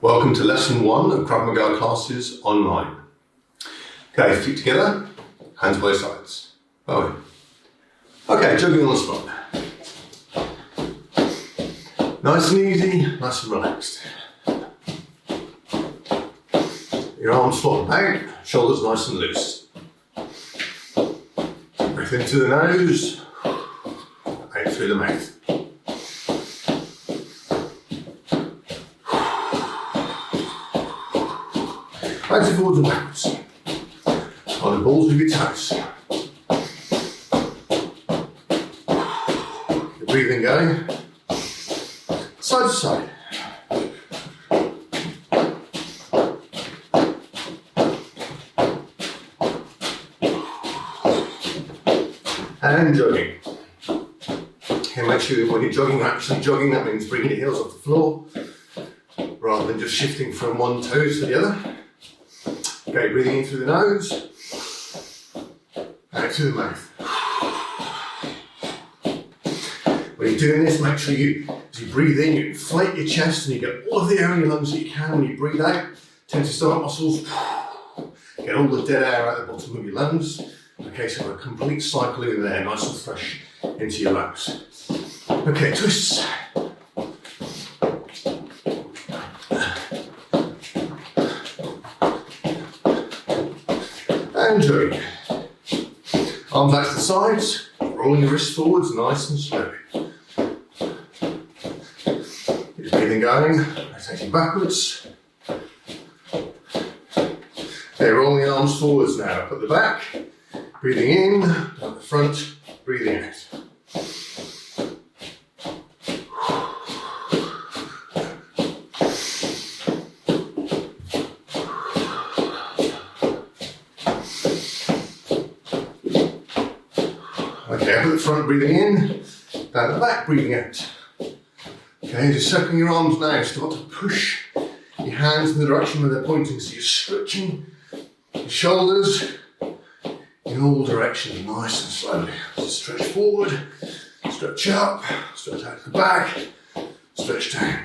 Welcome to lesson 1 of Krav Maga classes online. Okay, feet together, hands by sides. Oh. Okay, jogging on the spot. Nice and easy, nice and relaxed. Your arms flop out, shoulders nice and loose. Breath into the nose, out through the mouth. Hands forwards and backwards. On the balls of your toes. Your breathing going. Side to side. And jogging. Okay, make sure that when you're jogging, you're actually jogging. That means bringing your heels off the floor rather than just shifting from one toe to the other. Okay, breathing in through the nose, out through the mouth. When you're doing this, make sure as you breathe in, you inflate your chest and you get all of the air in your lungs that you can. When you breathe out, tense your stomach muscles, get all the dead air out the bottom of your lungs. Okay, so a complete cycling of air, nice and fresh into your lungs. Okay, twists. And jogging. Arms out to the sides, rolling your wrists forwards nice and slowly. Keep your breathing going, rotating backwards. Okay, rolling the arms forwards now, up at the back. Breathing in, at the front, breathing out. Okay, up at the front, breathing in, down the back, breathing out. Okay, just circling your arms now, start to push your hands in the direction where they're pointing, so you're stretching your shoulders in all directions, nice and slowly. So stretch forward, stretch up, stretch out to the back, stretch down.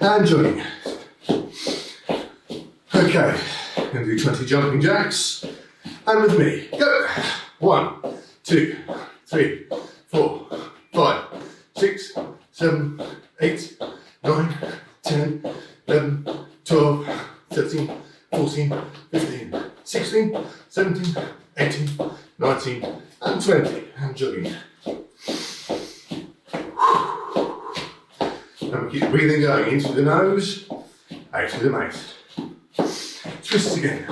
And jogging. Okay, I'm going to do 20 jumping jacks. And with me, go. 1, 2, 3, 4, 5, 6, 7, 8, 9, 10, 11, 12, 13, 14, 15, 16, 17, 18, 19, and 20. And jogging. And we keep breathing going in through the nose, out through the mouth. Twist again.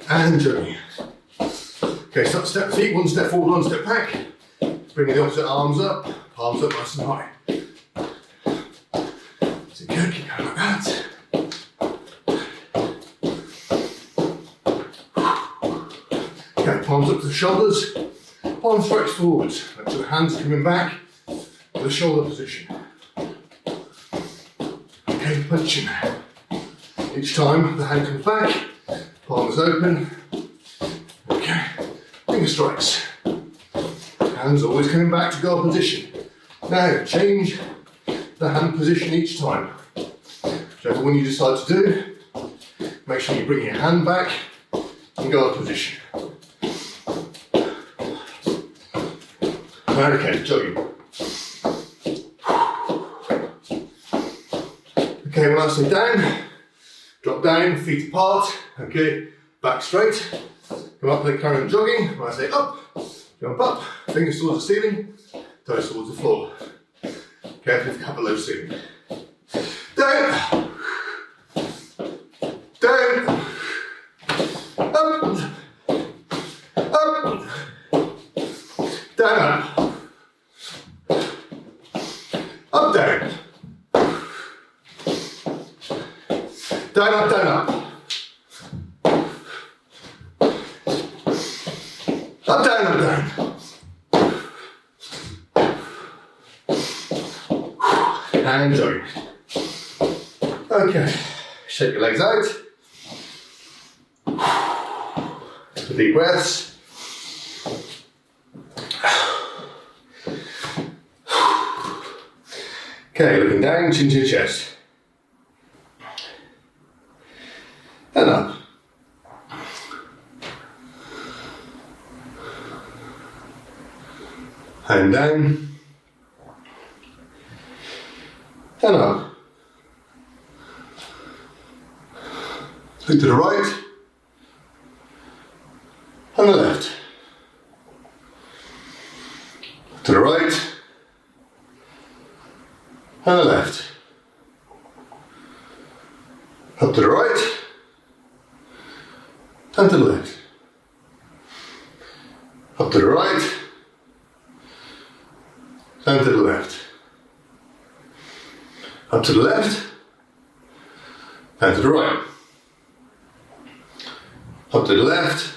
And jogging. Okay, start to step feet, one step forward, one step back. Bringing the opposite arms up, palms up nice and high. So good, keep going like that. Okay, palms up to the shoulders, palms stretch forwards. Make sure the hands are coming back to the shoulder position. Okay, punching. Each time the hand comes back, palms open. Okay, finger strikes. Hands always coming back to guard position. Now, change the hand position each time. Whichever one you decide to do, make sure you bring your hand back in guard position. Okay, jogging. Okay, when I say down, drop down, feet apart. Okay, back straight. Come up and carry on jogging. When I say up, jump up, fingers towards the ceiling, toes towards the floor. Careful if you have a low ceiling. Down, down, up, up, down, up, down, down, up, down, up. Up, down, up, down. And join. Okay, shake your legs out. Deep breaths. Okay, looking down, chin to your chest. And up. And down. And up. Look to the right. And the left. To the right. And the left. Up to the right. And to the left. Up to the right. And to the left. Up to the left. And to the right. Up to the left.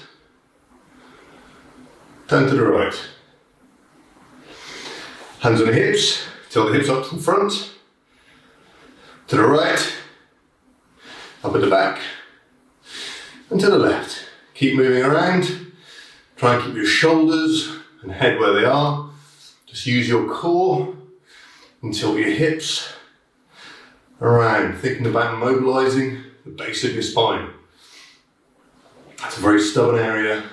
And to the right. Hands on the hips. Tilt the hips up to the front. To the right. Up at the back. And to the left. Keep moving around. Try and keep your shoulders and head where they are. Just use your core and tilt your hips around, thinking about mobilizing the base of your spine. That's a very stubborn area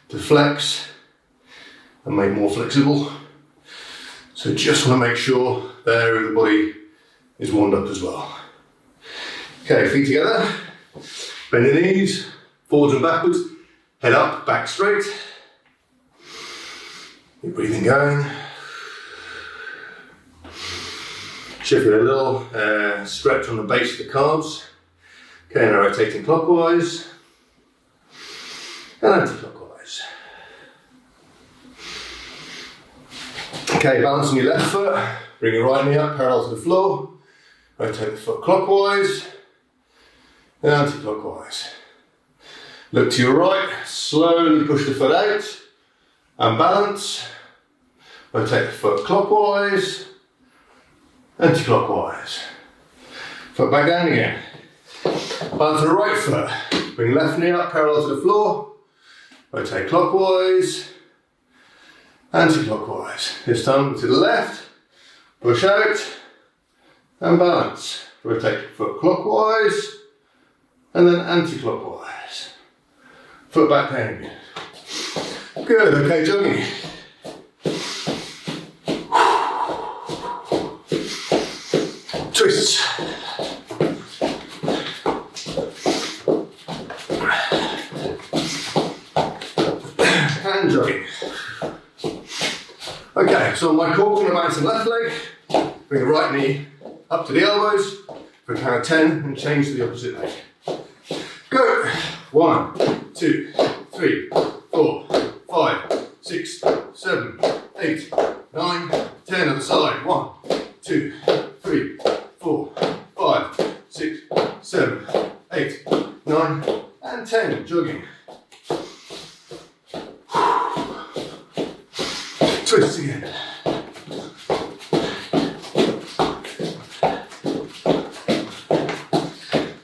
to flex and make more flexible. So just want to make sure that area of the body is warmed up as well. Okay, feet together, bend the knees, forwards and backwards, head up, back straight. Keep breathing going. Shift a little stretch on the base of the calves. Okay, now rotating clockwise and anti-clockwise. Okay, balance on your left foot. Bring your right knee up parallel to the floor. Rotate the foot clockwise and anti-clockwise. Look to your right, slowly push the foot out and balance. Rotate the foot clockwise, anti-clockwise. Foot back down again. Balance on the right foot. Bring left knee up parallel to the floor. Rotate clockwise, anti-clockwise. This time to the left, push out and balance. Rotate foot clockwise and then anti-clockwise. Foot back down again. Good, okay, jogging. Twists. And jogging. Okay, so on my core, I'm going to bounce the left leg, bring the right knee up to the elbows for a count of 10 and change to the opposite leg. Go! 1, 2, 3, 4, 5, 6, 7, 8, 9, 10. Other side. 1, 2, 3, 4, 5, 6, 7, 8, 9, and 10. Jogging. Twist again.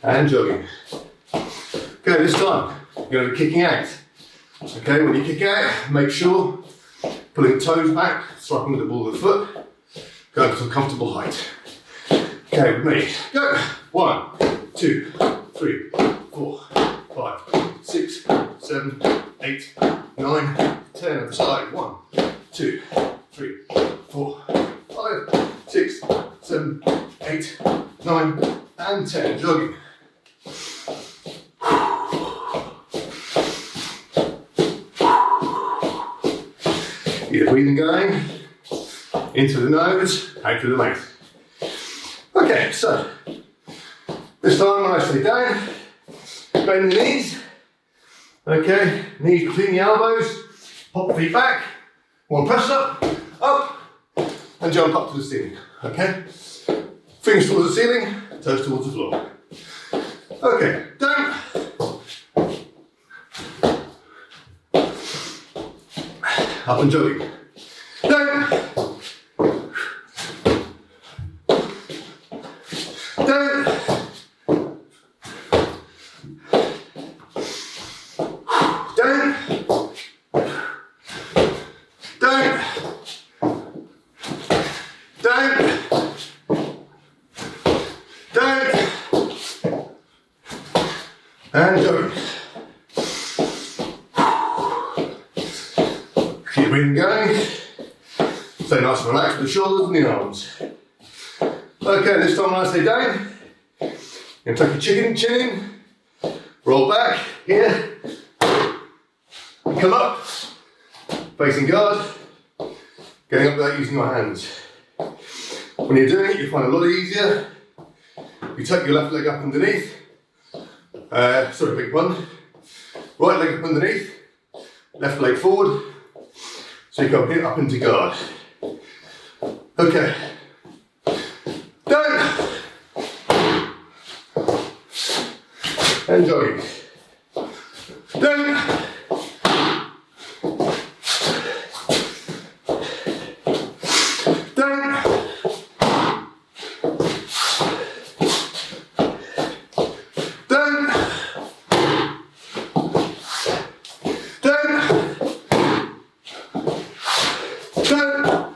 And jogging. Okay, this time you're going to be kicking out. Okay, when you kick out, make sure pulling the toes back, striking with the ball of the foot, going to a comfortable height. Okay, with me. Go. 1, 2, 3, 4, 5, 6, 7, 8, 9, 10. Other side. 1, 2, 3, 4, 5, 6, 7, 8, 9, and 10. Jogging. Get breathing going, into the nose, out through the mouth. Okay, so this time when I stay down, bend the knees. Okay, knees between the elbows, pop the feet back. One press up, and jump up to the ceiling. Okay, fingers towards the ceiling, toes towards the floor. Okay, down. Up and jogging. Down. Down. Down. Down. Down. And jogging. Keep breathing going. Stay nice and relaxed with the shoulders and the arms. Okay, this time when I say down, you're going to take your chin in, roll back here, come up, facing guard, getting up without using your hands. When you're doing it, you find it a lot easier. You take your left leg up underneath, big one, right leg up underneath, left leg forward, so you come here up into guard. Okay, down, and jogging, down, down, down, down, down.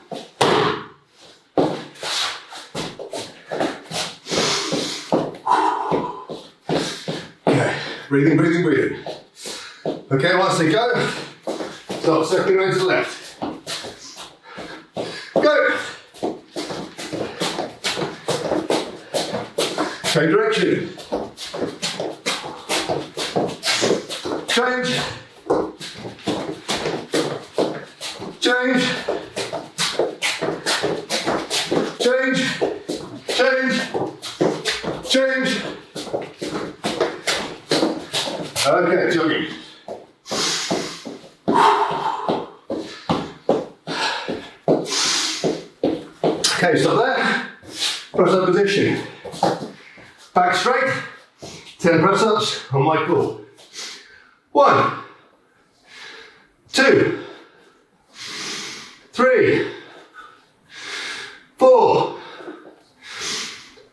Breathing, breathing, breathing. Okay, once they go, start circling around to the left. Go! Change direction. Change. Change. Change. Change. Change. Okay, jogging. Okay, stop there. Press up position. Back straight. 10 press ups on my call. 1, 2, 3, 4,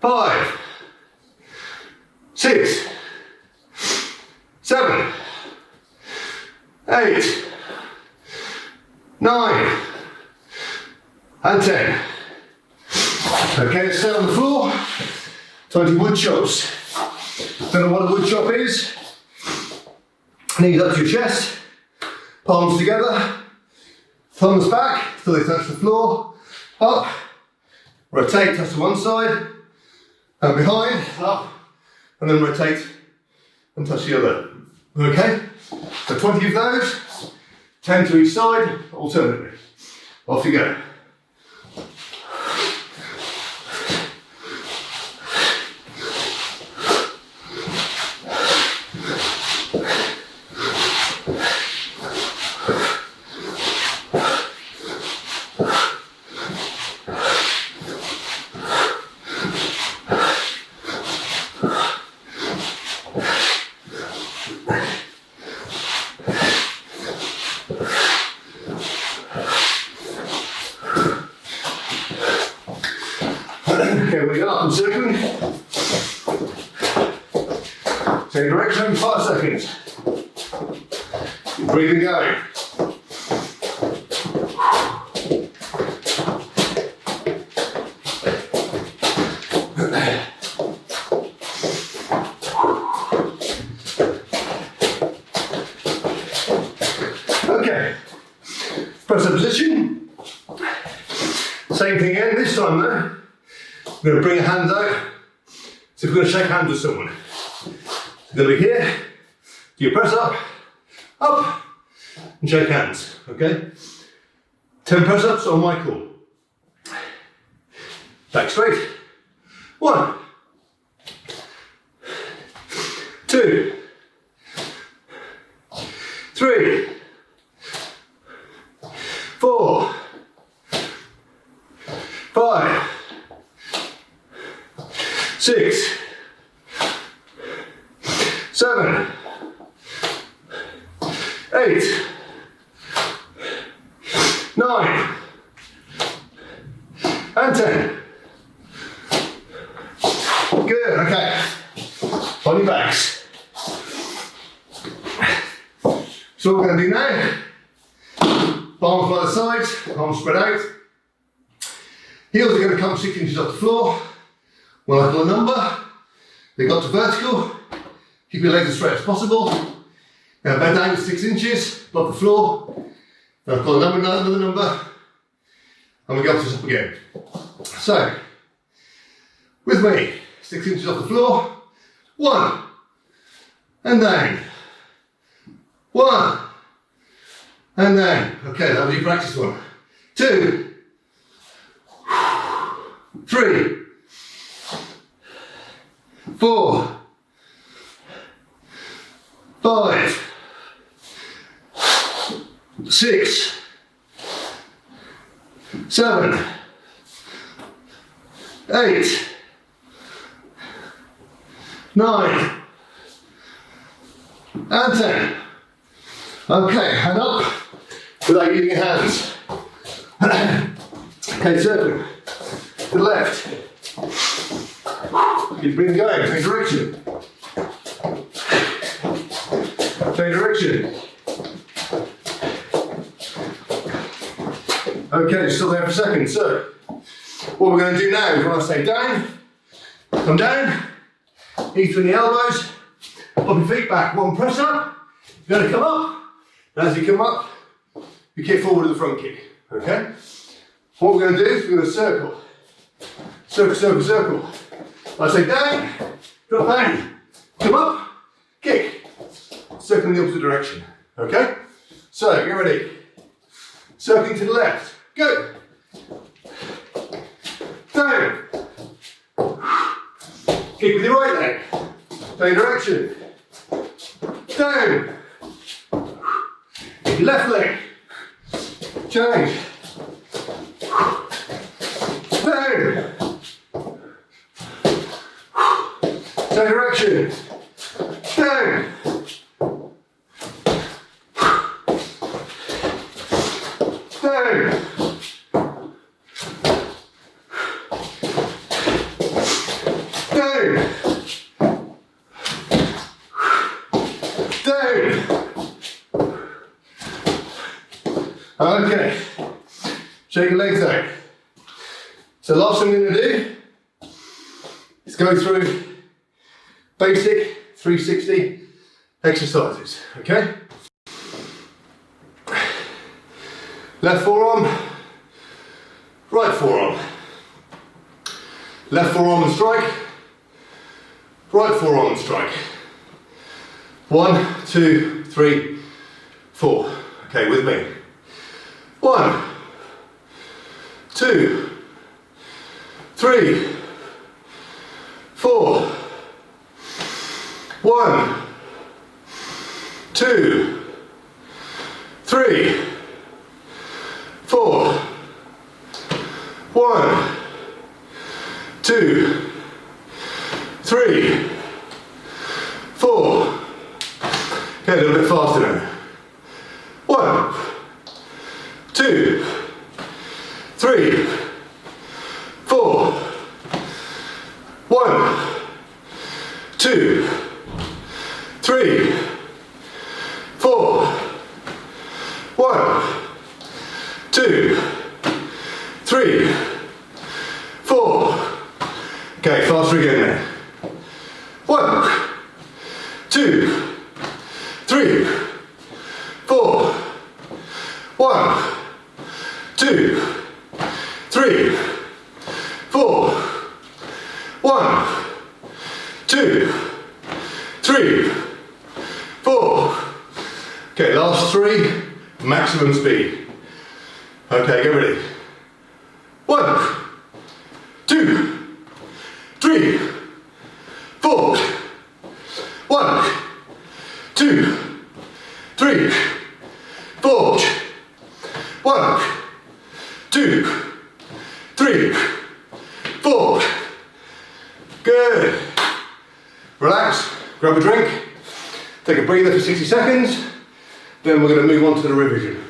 5, 6, 7, 8, 9, and 10. Okay, let's stay on the floor. 20 wood chops. Don't know what a wood chop is. Knees up to your chest, palms together, thumbs back till they touch the floor. Up, rotate, touch to one side, and behind, up, and then rotate and touch the other. Okay? So 20 of those, 10 to each side, alternately. Off you go. Okay, we go up and circling. Same direction, 5 seconds. Keep breathing going. Okay, press up position. Same thing again, this time though. We're going to bring your hands out. So we're going to shake hands with someone. So we're going to be here, do your press up, and shake hands, okay? 10 press ups on my call. Back straight. 1, 2, 3, 4, 5, 6, 7, 8, 9, and 10. Good, okay. On your backs. So what we're going to do now, palms by the sides, arms spread out. Heels are going to come 6 inches off the floor. When I call a number, they got to vertical, Keep your legs as straight as possible. Now bend down to 6 inches above the floor. Then I've got another number. And we go up to this up again. So, with me, 6 inches off the floor. 1. And down. 1. And down. Okay, that was your practice one. 2. 3. 4. 5. 6. 7. 8. 9. And 10. Okay, hand up without using your hands. Okay, circle to the left. Keep breathing going, change direction. Change direction. Okay, still there for a second. So, what we're going to do now is when I say down, come down, knees between the elbows, pop your feet back, 1 press up, you're going to come up, and as you come up, you kick forward with the front kick, okay? What we're going to do is we're going to circle. Circle, circle, circle. I say down, drop down, come up, kick. Circle in the opposite direction, okay? So, get ready. Circling to the left, go. Down. Kick with your right leg. Same direction. Down. Kick your left leg. Change. Down. Same direction. Down. Down. Down. Down. Okay. Shake your legs out. So last thing I'm going to do is go through basic 360 exercises, okay? Left forearm, right forearm. Left forearm and strike, right forearm and strike. 1, 2, 3, 4. Okay, with me. 1, 2, 3, 4. 1, 2, 3, 4. 1, 2, 3, 4. Okay, a little bit faster now. 1, 2, 3, 4. 1, 2, 3, 4. 1, 2, 3, 4. Okay, faster again now. 1, 2, 3, 4. 1, 2, 3, 4. 1, 2, 3, 4. Okay, last 3, maximum speed. Okay, get ready. 1, 2, 3, 4. 1, 2, 3, 4. 1, 2, 3, 4. Good. Relax, grab a drink, take a breather for 60 seconds, then we're going to move on to the revision.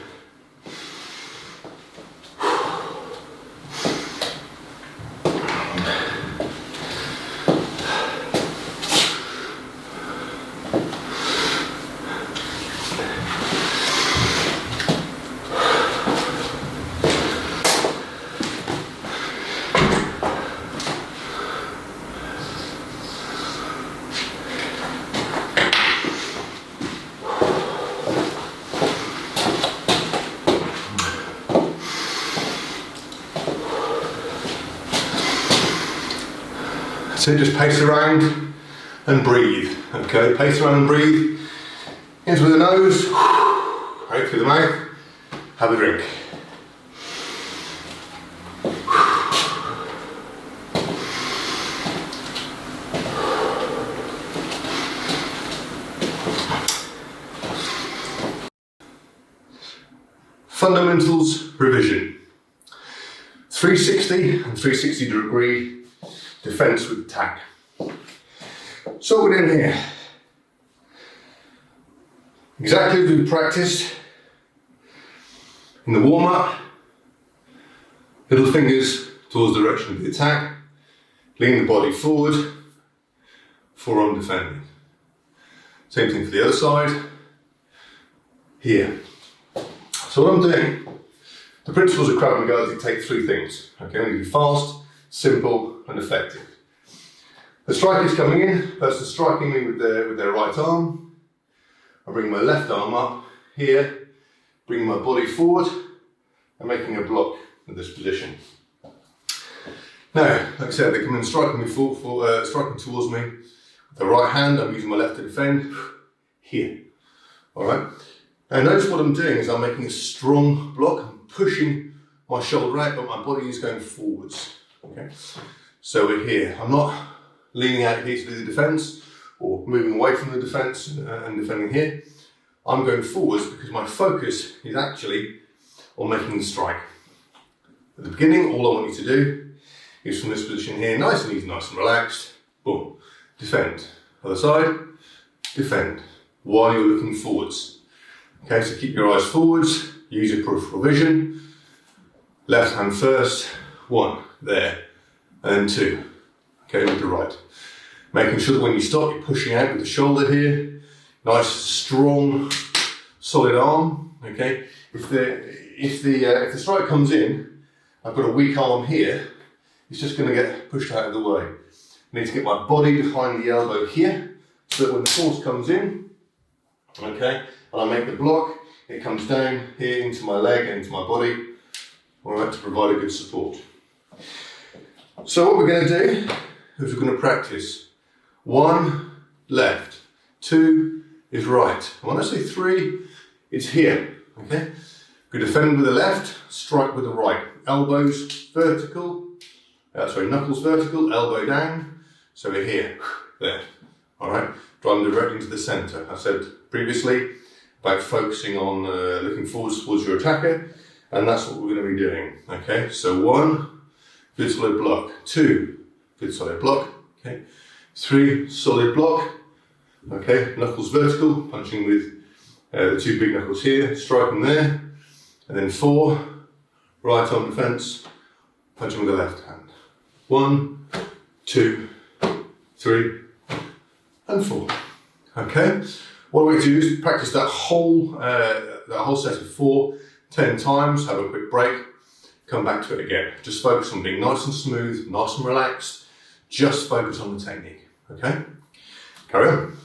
So just pace around and breathe. Okay, pace around and breathe. In through the nose, out through the mouth. Have a drink. Fundamentals revision. 360 and 360 degree defense with attack. So what we're doing here, exactly as we practiced in the warm-up, little fingers towards the direction of the attack, lean the body forward, forearm defending. Same thing for the other side, here. So what I'm doing, the principles of Krav Maga dictate three things. Okay, I'm going to be fast, simple and effective. The striker's coming in, person striking me with their right arm. I bring my left arm up here, bring my body forward and making a block in this position. Now, like I said, they come in striking me striking towards me with the right hand. I'm using my left to defend here. All right. Now notice what I'm doing is I'm making a strong block. I'm pushing my shoulder out, but my body is going forwards. Okay. So we're here. I'm not leaning out here to do the defence or moving away from the defence and defending here. I'm going forwards because my focus is actually on making the strike. At the beginning, all I want you to do is from this position here, nice and easy, nice and relaxed, boom, defend. Other side, defend, while you're looking forwards. Okay, so keep your eyes forwards, use your peripheral vision. Left hand first, one, there, and then two. Okay, with the right. Making sure that when you stop, you're pushing out with the shoulder here. Nice, strong, solid arm. Okay, if the strike comes in, I've got a weak arm here. It's just going to get pushed out of the way. I need to get my body behind the elbow here, so that when the force comes in, okay, and I make the block, it comes down here into my leg and into my body, all right, to provide a good support. So what we're going to do is we're going to practice 1, left, 2 is right. And when I say 3, it's here, okay? We defend with the left, strike with the right. Elbows vertical, knuckles vertical, elbow down. So we're here, there, all right? Driving directly into the center. I said previously about focusing on looking forwards towards your attacker, and that's what we're going to be doing, okay? So 1, good solid block. 2, good solid block, okay? 3, solid block, okay? Knuckles vertical, punching with the 2 big knuckles here, striking there. And then 4, right arm defense, punching with the left hand. 1, 2, 3, and 4. Okay. What we're going to do is practice that whole set of 4, 10 times. Have a quick break. Come back to it again. Just focus on being nice and smooth, nice and relaxed. Just focus on the technique. Okay. Carry on.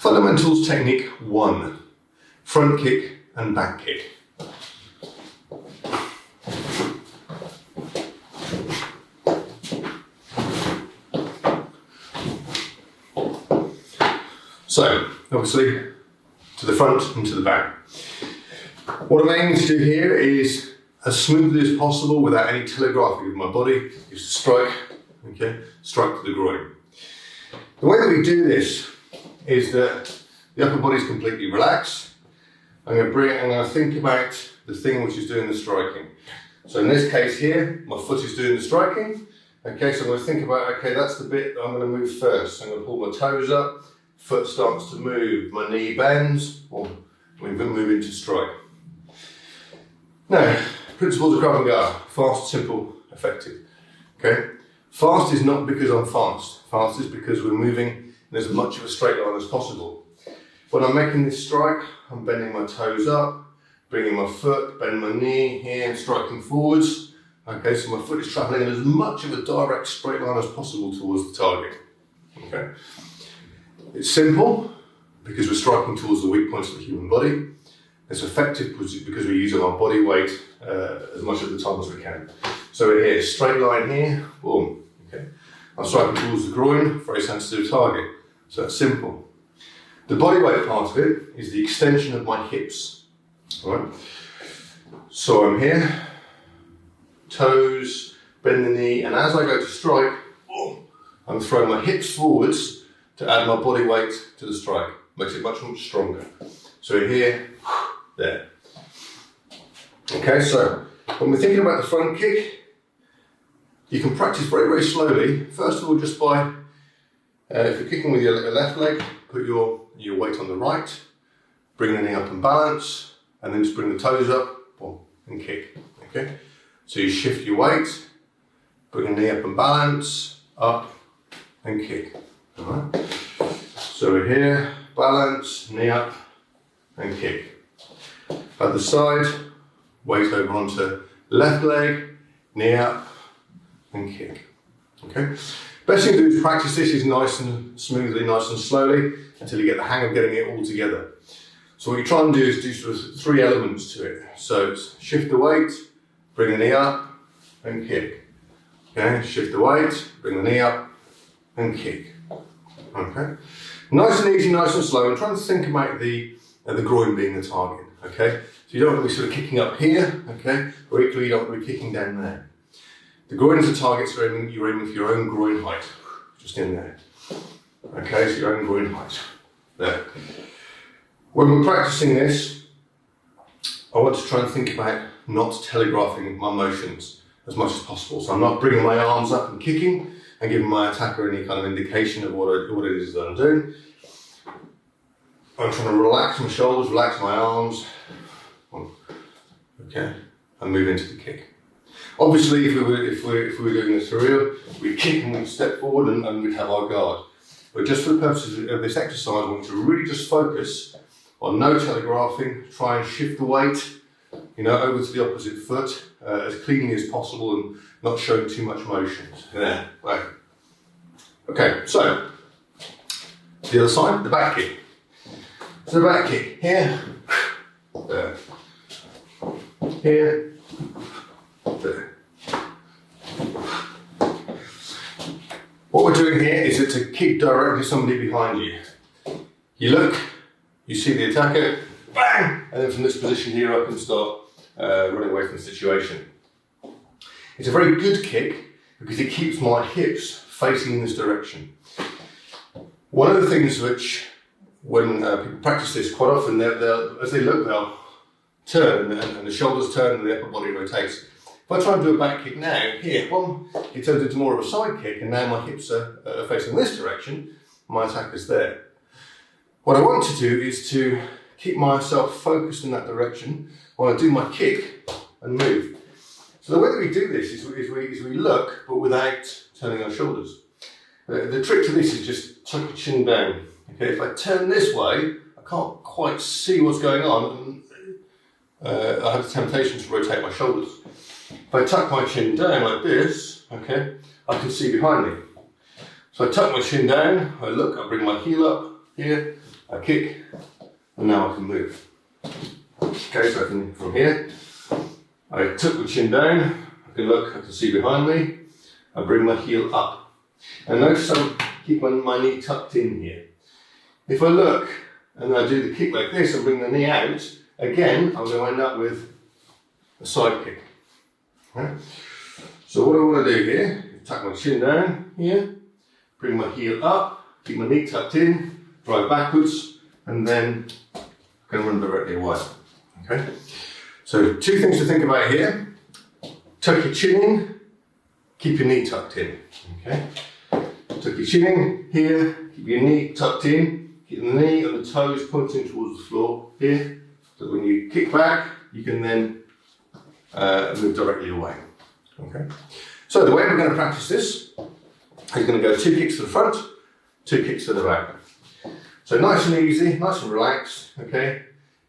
Fundamentals technique 1, front kick and back kick. So, obviously, to the front and to the back. What I'm aiming to do here is, as smoothly as possible, without any telegraphing of my body, is to strike, okay, strike to the groin. The way that we do this is that the upper body is completely relaxed. I'm going to think about the thing which is doing the striking. So in this case here, my foot is doing the striking. Okay, so I'm going to think about, okay, that's the bit that I'm going to move first. I'm going to pull my toes up, foot starts to move, my knee bends, or we move into strike. Now, principles of Krav Maga: fast, simple, effective. Okay, fast is not because I'm fast. Fast is because we're moving in as much of a straight line as possible. When I'm making this strike, I'm bending my toes up, bringing my foot, bend my knee here, and striking forwards. Okay, so my foot is travelling in as much of a direct straight line as possible towards the target. Okay, it's simple because we're striking towards the weak points of the human body. It's effective because we're using our body weight as much of the time as we can. So we're here, straight line here, boom. Okay, I'm striking towards the groin, very sensitive target. So that's simple. The body weight part of it is the extension of my hips. All right. So I'm here, toes, bend the knee, and as I go to strike, boom, I'm throwing my hips forwards to add my body weight to the strike. Makes it much, much stronger. So we're here, there. Okay, so when we're thinking about the front kick, you can practice very, very slowly. First of all, just by, if you're kicking with your left leg, put your weight on the right, bring the knee up and balance, and then just bring the toes up, boom, and kick. Okay, so you shift your weight, bring the knee up and balance, up, and kick. All right. So we're here, balance, knee up, and kick. Other side, weight over onto left leg, knee up, and kick. Okay. Best thing to do is practice this is nice and smoothly, nice and slowly, until you get the hang of getting it all together. So what you try and do is do sort of 3 elements to it. So it's shift the weight, bring the knee up, and kick. Okay, shift the weight, bring the knee up, and kick. Okay, nice and easy, nice and slow, and try and think about the groin being the target. Okay, so you don't want to be sort of kicking up here. Okay, or equally you don't want to be kicking down there. The groin is the target, so you're aiming for your own groin height, just in there. Okay, so your own groin height, there. When we're practicing this, I want to try and think about not telegraphing my motions as much as possible. So I'm not bringing my arms up and kicking and giving my attacker any kind of indication of what it is that I'm doing. I'm trying to relax my shoulders, relax my arms, okay, and move into the kick. Obviously, if we were doing this for real, we'd kick and we'd step forward and we'd have our guard. But just for the purposes of this exercise, I want you to really just focus on no telegraphing, try and shift the weight, over to the opposite foot as cleanly as possible and not showing too much motion. There, right. Okay, so the other side, the back kick. So the back kick, here, there, here, there. What we're doing here is to kick directly somebody behind you. You look, you see the attacker, bang! And then from this position here I can start running away from the situation. It's a very good kick because it keeps my hips facing in this direction. One of the things which, when people practice this, quite often as they look, they'll turn and the shoulders turn and the upper body rotates. If I try and do a back kick now, here, it turns into more of a side kick, and now my hips are facing this direction, my attacker's there. What I want to do is to keep myself focused in that direction while I do my kick and move. So the way that we do this is we look, but without turning our shoulders. The trick to this is just tuck your chin down. Okay, if I turn this way, I can't quite see what's going on, and I have the temptation to rotate my shoulders. If I tuck my chin down like this, okay, I can see behind me. So I tuck my chin down, I look, I bring my heel up here, I kick, and now I can move. Okay, so I can, from here, I tuck the chin down, I can look, I can see behind me, I bring my heel up. And notice I'm keeping my knee tucked in here. If I look and I do the kick like this and bring the knee out, again, I'm going to end up with a side kick. Okay? So what I want to do here, tuck my chin down here, bring my heel up, keep my knee tucked in, drive backwards, and then I'm going to run directly away. Okay? So 2 things to think about here. Tuck your chin in, keep your knee tucked in. Okay? Tuck your chin in here, keep your knee tucked in, keep the knee and the toes pointing towards the floor here. So when you kick back, you can then move directly away. Okay? So the way we're going to practice this is going to go 2 kicks to the front, 2 kicks to the back. So nice and easy, nice and relaxed. Okay?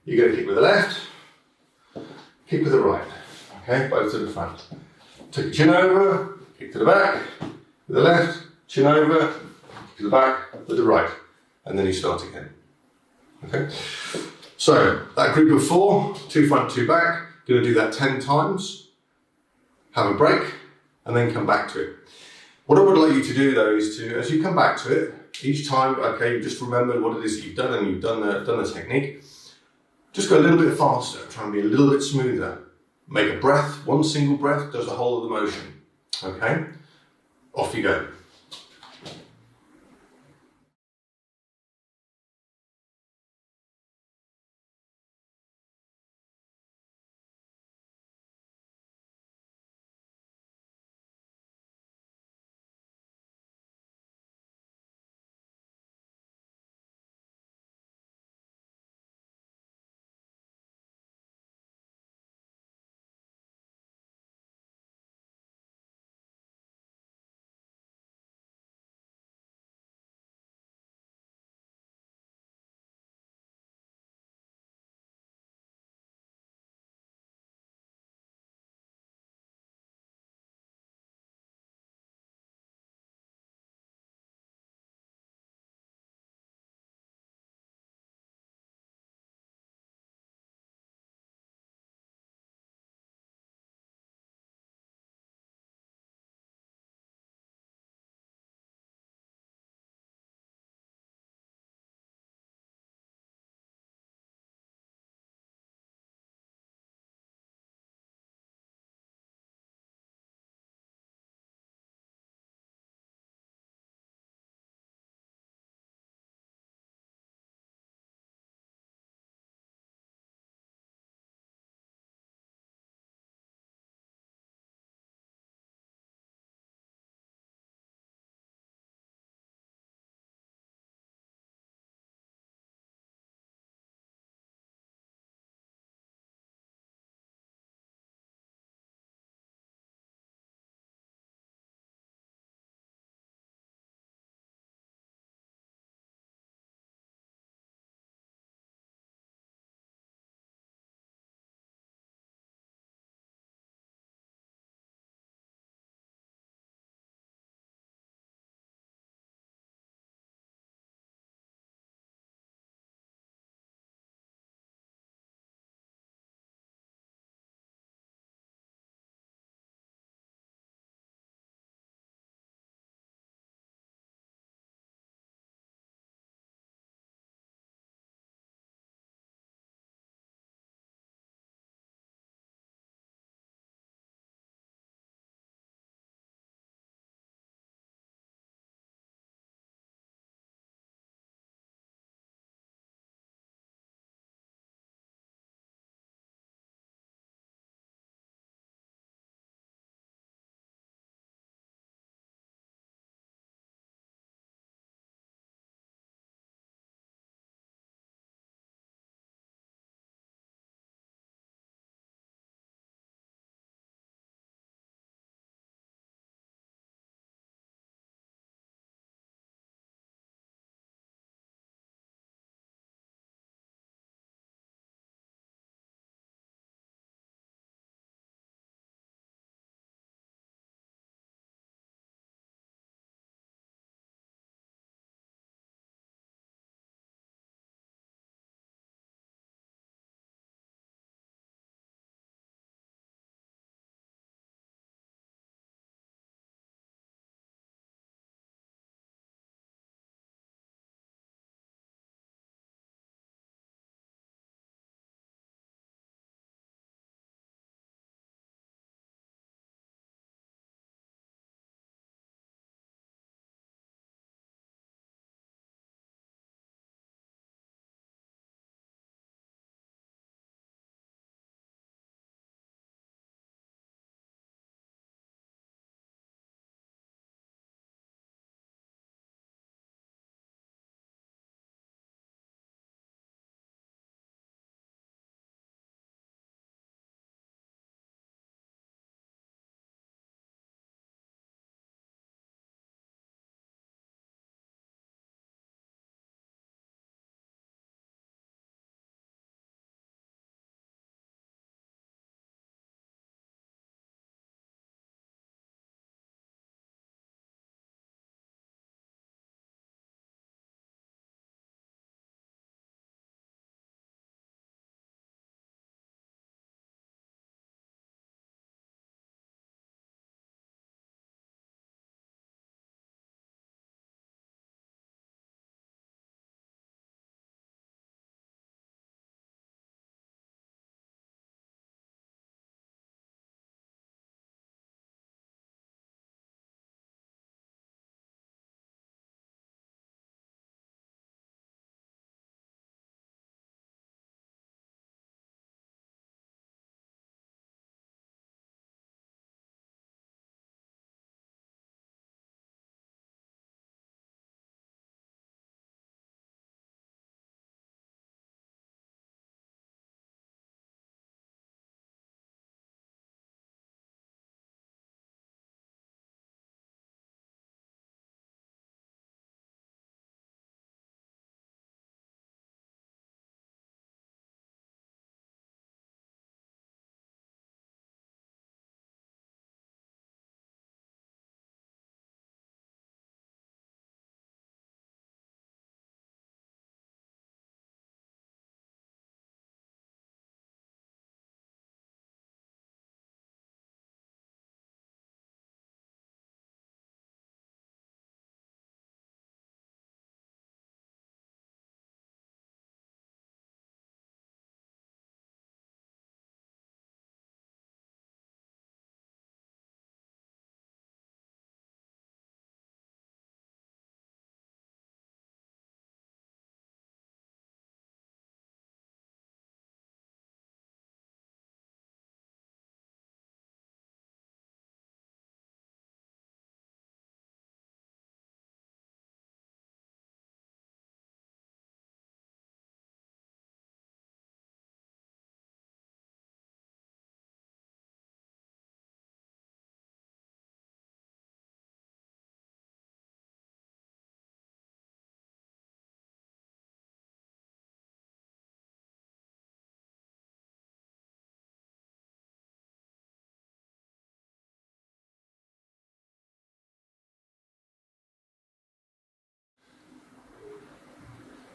You're going to kick with the left, kick with the right. Okay? Both to the front. Tuck your chin over, kick to the back, with the left, chin over, kick to the back, with the right. And then you start again. Okay? So that group of 4, 2 front, 2 back, going to do that 10 times, have a break, and then come back to it. What I would like you to do though is to, as you come back to it, each time, okay, you just remember what it is that you've done and you've done the technique. Just go a little bit faster, try and be a little bit smoother. Make a breath, 1 single breath does the whole of the motion. Okay? Off you go.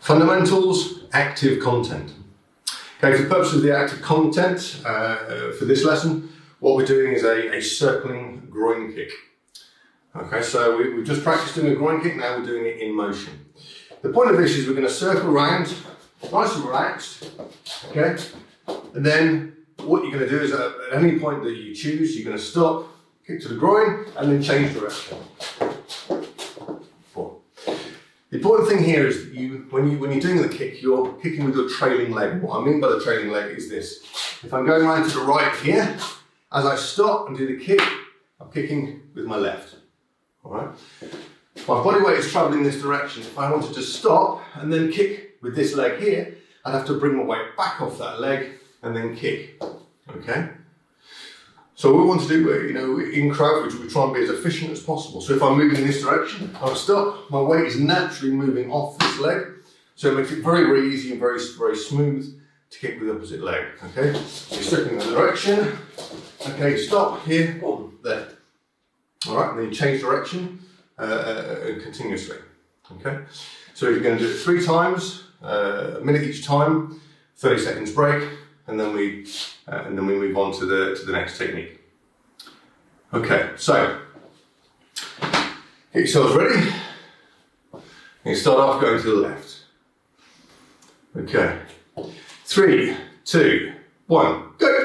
Fundamentals, active content. Okay, for the purpose of the active content for this lesson, what we're doing is a circling groin kick. Okay, so we've just practiced doing a groin kick, now we're doing it in motion. The point of this is we're going to circle around, nice and relaxed, okay? And then what you're going to do is at any point that you choose, you're going to stop, kick to the groin, and then change direction. 4. The important thing here is that when you're doing the kick, you're kicking with your trailing leg. What I mean by the trailing leg is this. If I'm going around to the right here, as I stop and do the kick, I'm kicking with my left. All right? My body weight is traveling this direction. If I wanted to stop and then kick with this leg here, I'd have to bring my weight back off that leg and then kick. Okay? So what we want to do, in Krav, we try and be as efficient as possible. So if I'm moving in this direction, I'll stop. My weight is naturally moving off this leg. So it makes it very, very easy and very, very smooth to kick with the opposite leg. Okay? So you're stepping in the direction. Okay, stop here, boom, there. All right, and then you change direction continuously. Okay? So you're going to do it 3 times, a minute each time, 30 seconds break, and then we move on to the next technique. Okay, so get yourselves ready. You start off going to the left. Okay, 3, 2, 1, go.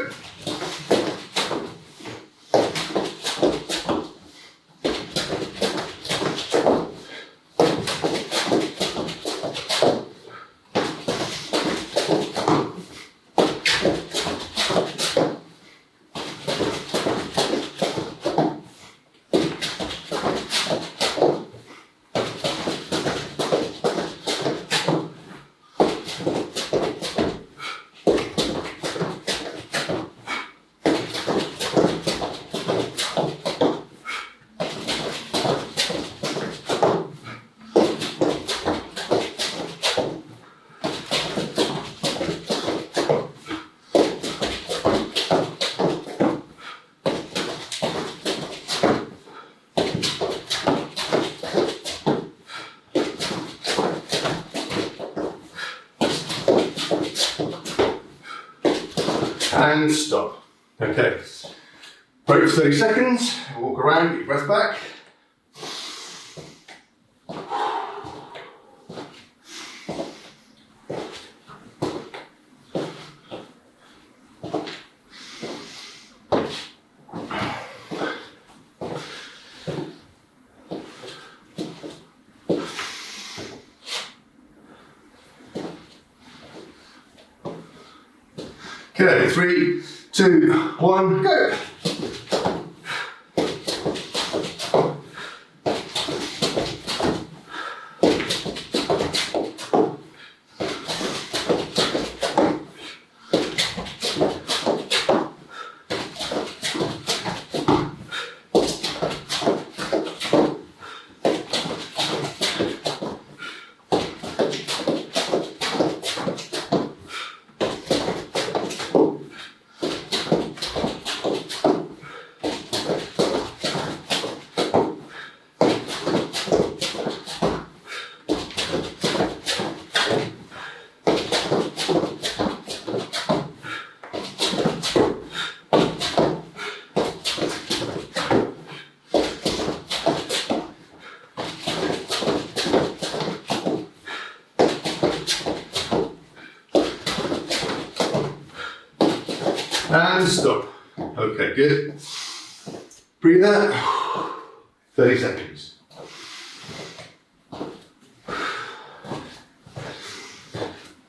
And stop. Okay. Break for 30 seconds, walk around, get your breath back. Okay, 3, 2, 1, go! And stop. Okay, good. Breathe out. 30 seconds.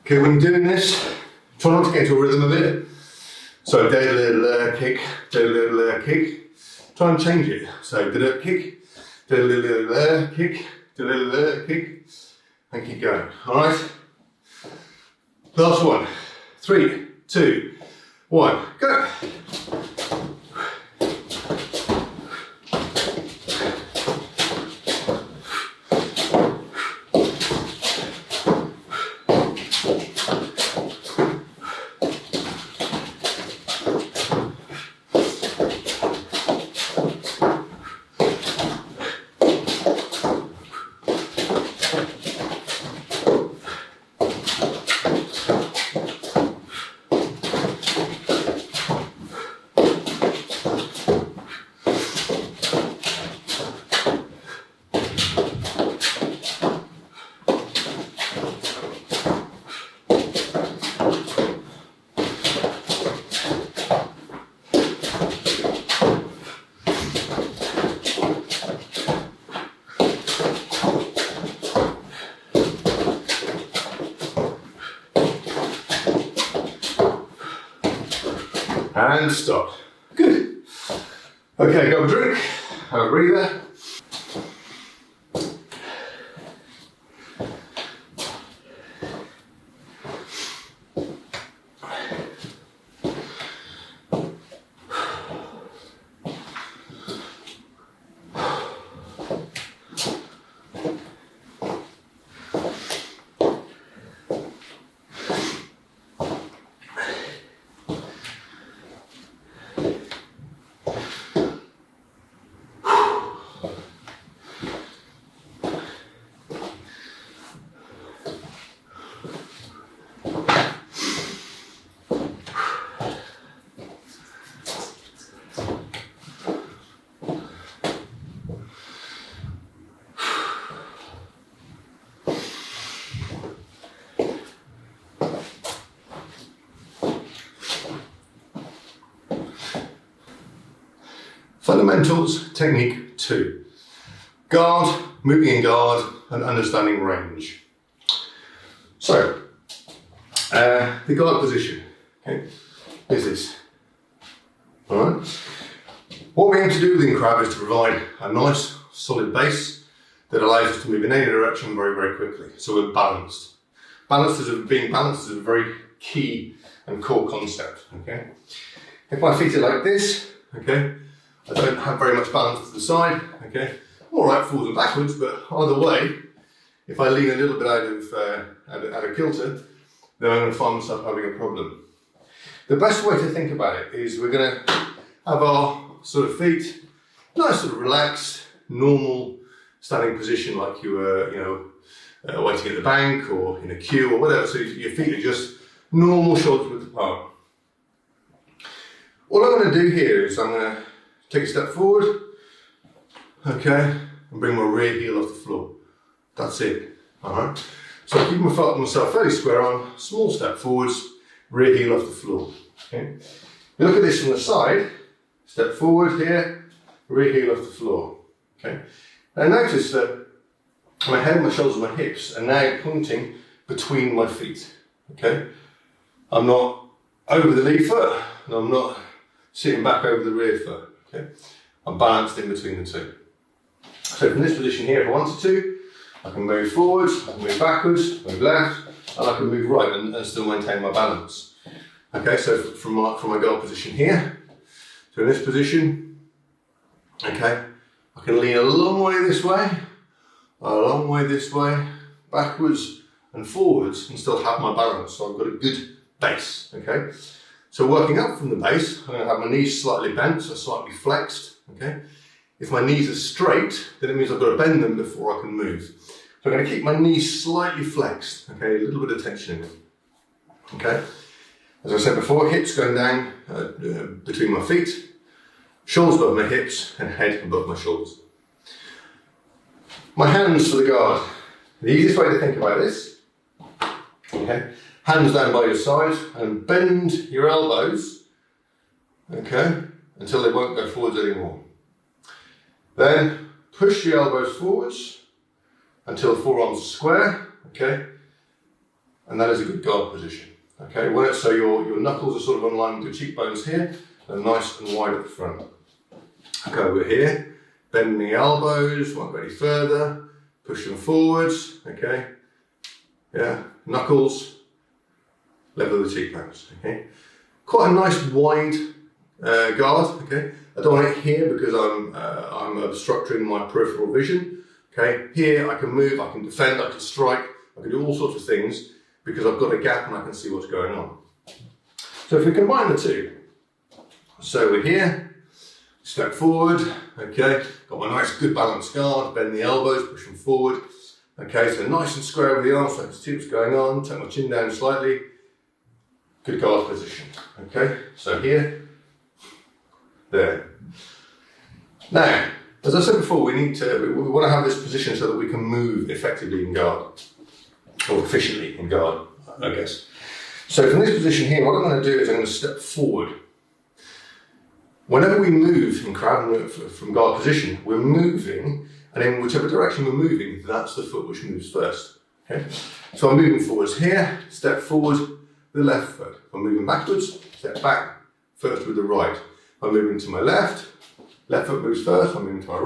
Okay, when you're doing this, try not to get into a rhythm of it. So, kick, kick. Try and change it. So, kick, kick, kick, and keep going. Alright? Last one. 3, 2, 1, go! And stop. Good. Okay, go drink, have a breather. Fundamentals, technique 2. Guard, moving in guard, and understanding range. So, the guard position, okay, is this. Alright? What we aim to do within Krav is to provide a nice, solid base that allows us to move in any direction very, very quickly. So we're balanced. Being balanced is a very key and core concept, okay? If my feet are like this, okay, I don't have very much balance to the side, okay? I'm alright forwards and backwards, but either way, if I lean a little bit out of kilter, then I'm going to find myself having a problem. The best way to think about it is we're going to have our sort of feet nice, sort of relaxed, normal standing position, like you were, waiting at the bank or in a queue or whatever. So your feet are just normal, shoulders width apart. All I'm going to do here is I'm going to take a step forward, okay, and bring my rear heel off the floor. That's it, alright? So I keep myself fairly square on, small step forwards, rear heel off the floor, okay? You look at this from the side, step forward here, rear heel off the floor, okay? Now notice that my head, my shoulders, and my hips are now pointing between my feet, okay? I'm not over the lead foot, and I'm not sitting back over the rear foot, okay? I'm balanced in between the two. So from this position here, if I wanted to, I can move forwards, I can move backwards, move left, and I can move right and still maintain my balance. Okay, so from my guard position here, to this position, okay, I can lean a long way this way, backwards and forwards, and still have my balance. So I've got a good base, okay? So working up from the base, I'm going to have my knees slightly bent, so slightly flexed, okay? If my knees are straight, then it means I've got to bend them before I can move. So I'm going to keep my knees slightly flexed, okay? A little bit of tension in them, okay? As I said before, hips going down between my feet, shoulders above my hips, and head above my shoulders. My hands for the guard. The easiest way to think about this, okay? Hands down by your side and bend your elbows, okay, until they won't go forwards anymore. Then push the elbows forwards until the forearms are square, okay, and that is a good guard position, okay. So your knuckles are sort of on line with your cheekbones here, and nice and wide at the front. Okay, we're here, bending the elbows, won't go any further, push them forwards, okay, yeah, knuckles, level of the cheekbones, okay. Quite a nice wide guard, okay. I don't want it here because I'm obstructing my peripheral vision, okay. Here I can move, I can defend, I can strike, I can do all sorts of things because I've got a gap and I can see what's going on. So if we combine the two, so we're here, step forward, okay, got my nice good balanced guard, bend the elbows, push them forward, okay, so nice and square with the arms, so I can see what's going on, take my chin down slightly, good guard position, okay, so here, there. Now, as I said before, we want to have this position so that we can move effectively in guard, or efficiently in guard, I guess. So from this position here, what I'm going to do is I'm going to step forward. Whenever we move in Krav from guard position, we're moving, and in whichever direction we're moving, that's the foot which moves first. Okay? So I'm moving forwards here, step forward, the left foot. If I'm moving backwards, step back, first with the right. I'm moving to my left foot moves first, I'm moving to my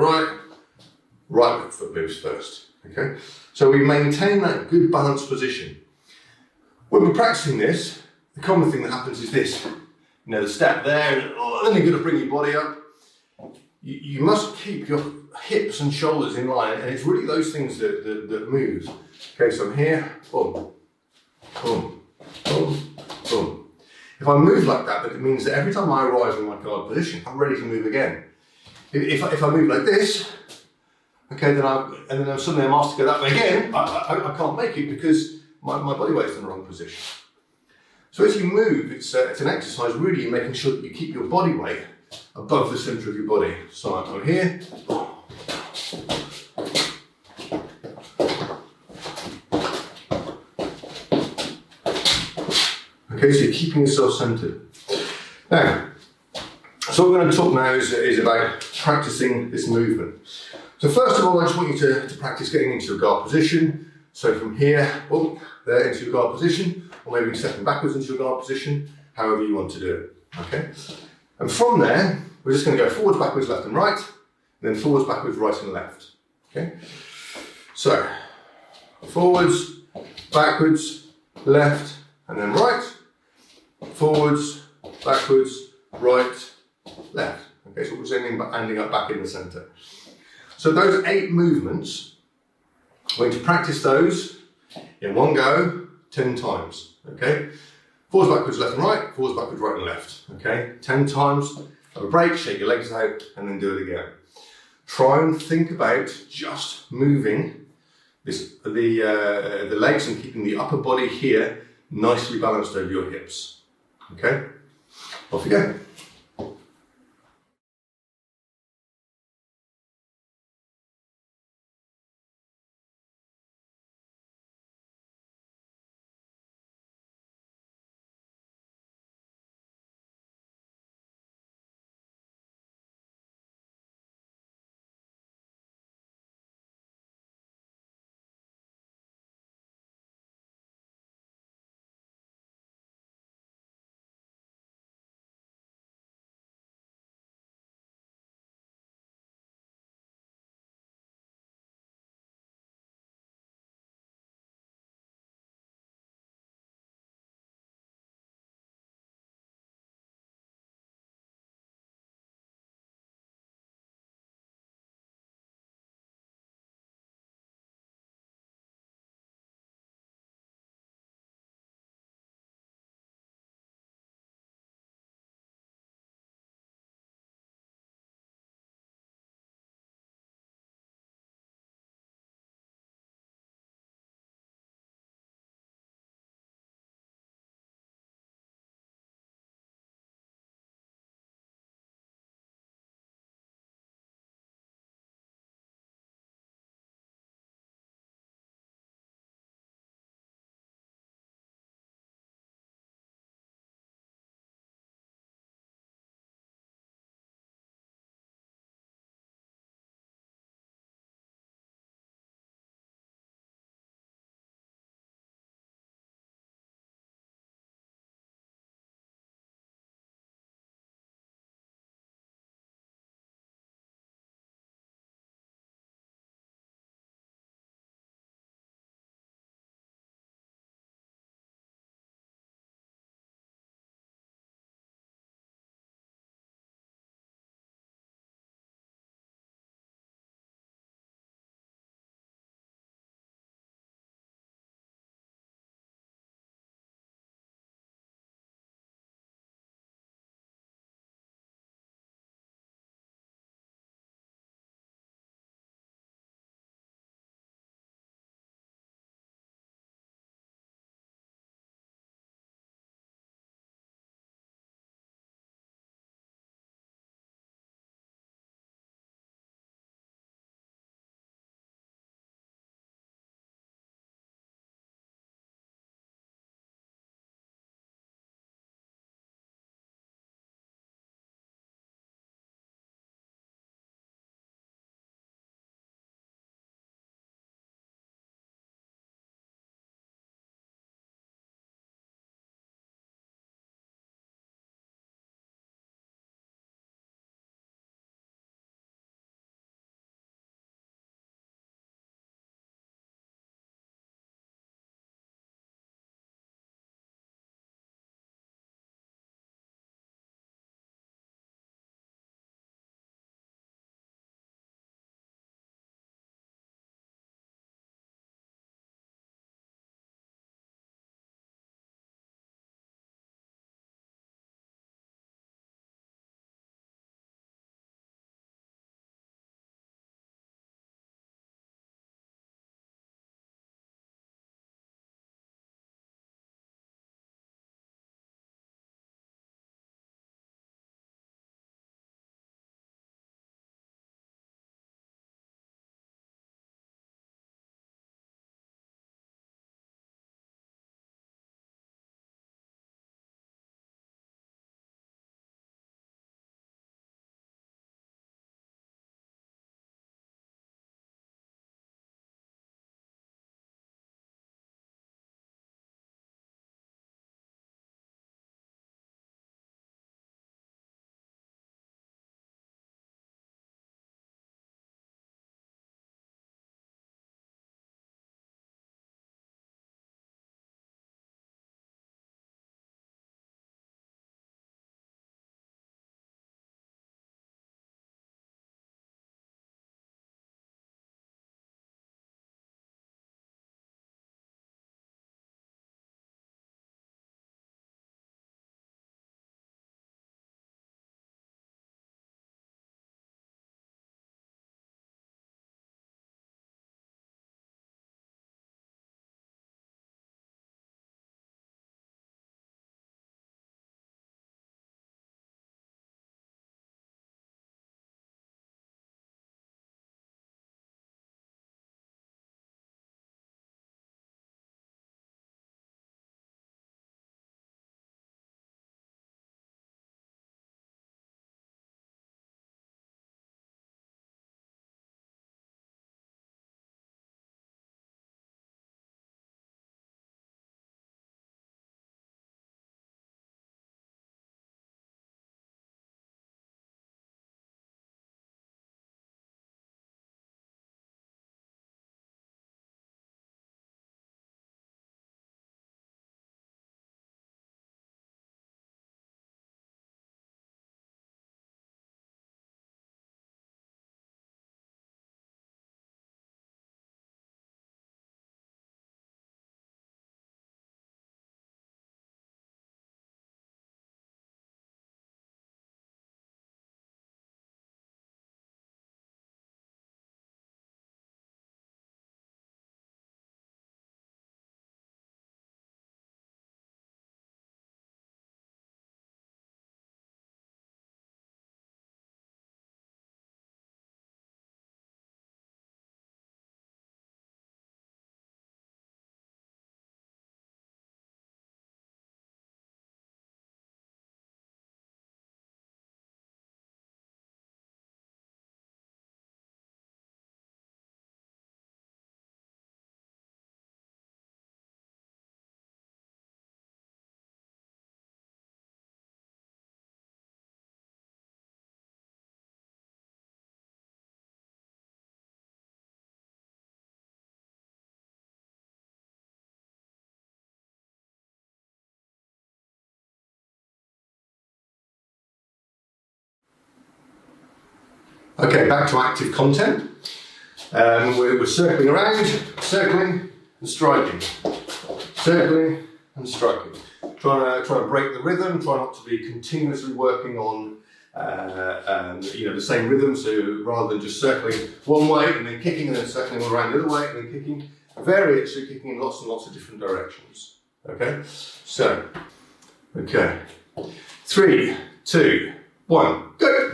right foot moves first. Okay? So we maintain that good balanced position. When we're practicing this, the common thing that happens is this. You know, the step there, and then you're going to bring your body up. You must keep your hips and shoulders in line, and it's really those things that move. Okay, so I'm here, boom, boom, boom, boom. If I move like that, then it means that every time I arrive in my guard position, I'm ready to move again. If I move like this, okay, then suddenly I'm asked to go that way again, I can't make it because my body weight's in the wrong position. So as you move, it's an exercise really in making sure that you keep your body weight above the centre of your body. So I'm here. Okay, so you're keeping yourself centred. Now, so what we're going to talk now is about practicing this movement. So first of all, I just want you to practice getting into a guard position. So from here, up, there into your guard position, or maybe stepping backwards into your guard position, however you want to do it. Okay? And from there, we're just going to go forwards, backwards, left and right, and then forwards, backwards, right and left. Okay? So, forwards, backwards, left, and then right. Forwards, backwards, right, left. Okay, so we're ending up back in the centre. So those 8 movements, we're going to practice those in one go 10 times. Okay? Forwards, backwards, left and right, forwards, backwards, right and left. Okay? 10 times, have a break, shake your legs out, and then do it again. Try and think about just moving the legs and keeping the upper body here nicely balanced over your hips. Okay? Off you go. Okay, back to active content. We're circling around, circling and striking. Circling and striking. Trying to break the rhythm, try not to be continuously working on the same rhythm, so rather than just circling one way and then kicking and then circling around the other way and then kicking, vary it so you're kicking in lots and lots of different directions. Okay? So, okay. 3, 2, 1, go!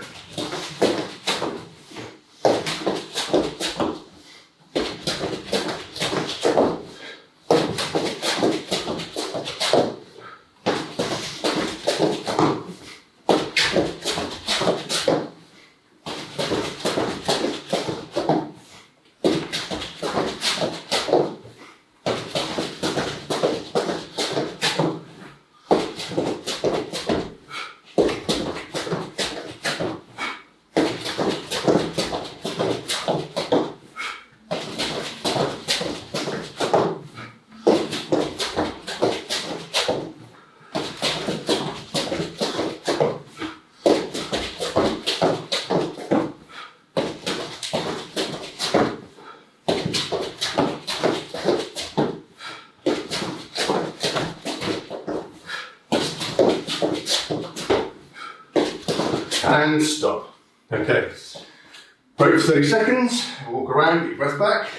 And stop. Okay. Break for 30 seconds, walk around, get your breath back.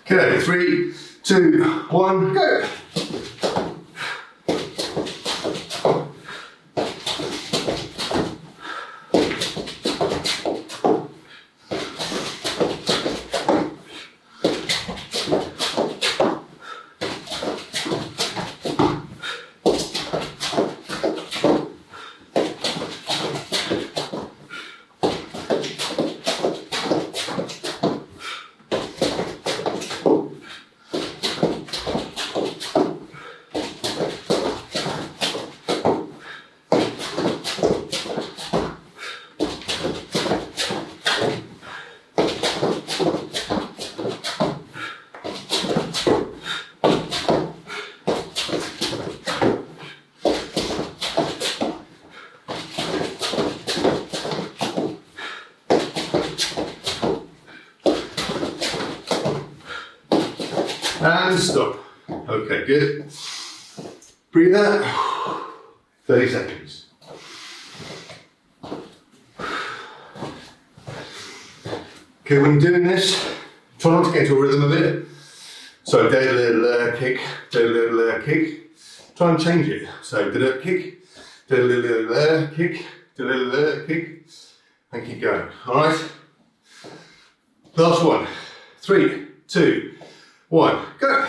Okay, 3, 2, 1, go! And stop. Okay, good. Breathe out. 30 seconds. Okay, when you're doing this, try not to get into a rhythm of it. So, da-da-da-da, kick, da-da-da-da, kick. Try and change it. So, da-da, kick, da-da-da-da, kick, da-da-da-da, kick, and keep going. Alright? Last one. 3, 2, 1, go!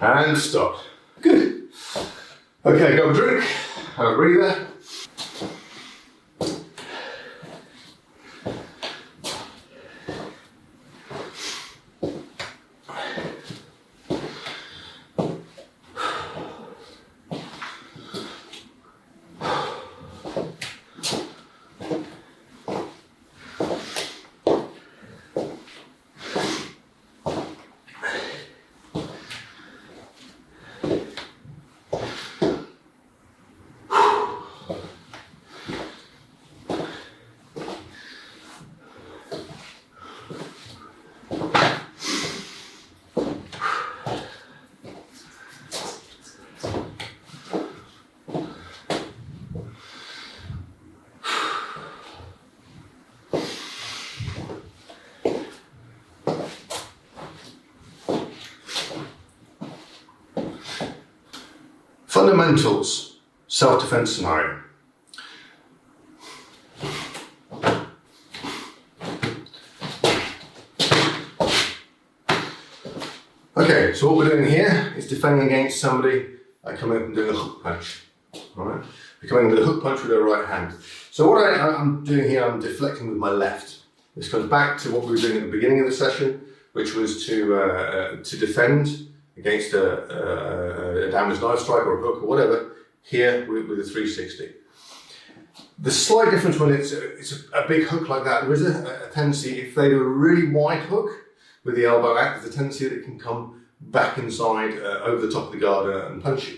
And stop. Good. Okay, go and drink. Have a breather. Fundamentals, self-defense scenario. Okay, so what we're doing here is defending against somebody coming up and doing a hook punch. All right, we're coming with a hook punch with their right hand. So what I'm doing here, I'm deflecting with my left. This comes back to what we were doing at the beginning of the session, which was to defend against a damaged knife strike or a hook or whatever, here with a 360. The slight difference when it's a big hook like that, there is a tendency, if they do a really wide hook with the elbow out, there's a tendency that it can come back inside over the top of the guard and punch you.